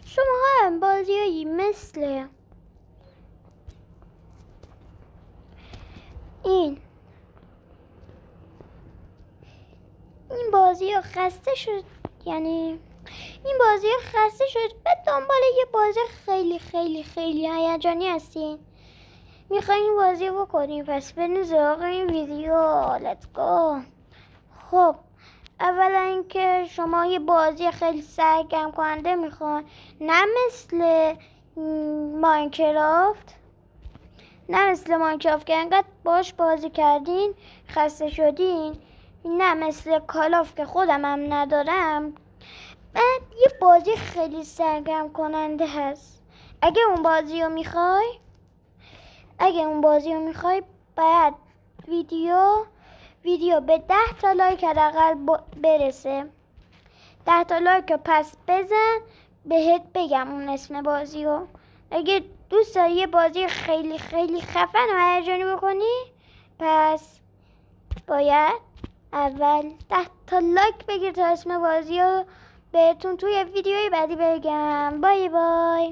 شما هم بازیایی مثل این بازی خسته شد، یعنی این بازی خسته شد به دنبال یه بازی خیلی خیلی خیلی هیجانی هستین، میخواین این بازی بکنیم، پس برین سراغ این ویدیو. let's go. خب اولا اینکه شما یه بازی خیلی سرگرم کننده میخواین، نه مثل ماینکرافت، که انقدر باش بازی کردین خسته شدین، نه مثل کالاف که خودم هم ندارم. بعد یه بازی خیلی سرگرم کننده هست. اگه اون بازی رو میخوای باید ویدیو به 10 تا لایک حداقل برسه. 10 تا لایک رو پس بزن بهت بگم اون اسم بازی رو. اگه دوست داری یه بازی خیلی خیلی خفن و هیجانی بکنی، پس باید اول 10 تا لایک بگیر تا اسم بازی رو بهتون توی ویدیوی بعدی بگم. بای بای.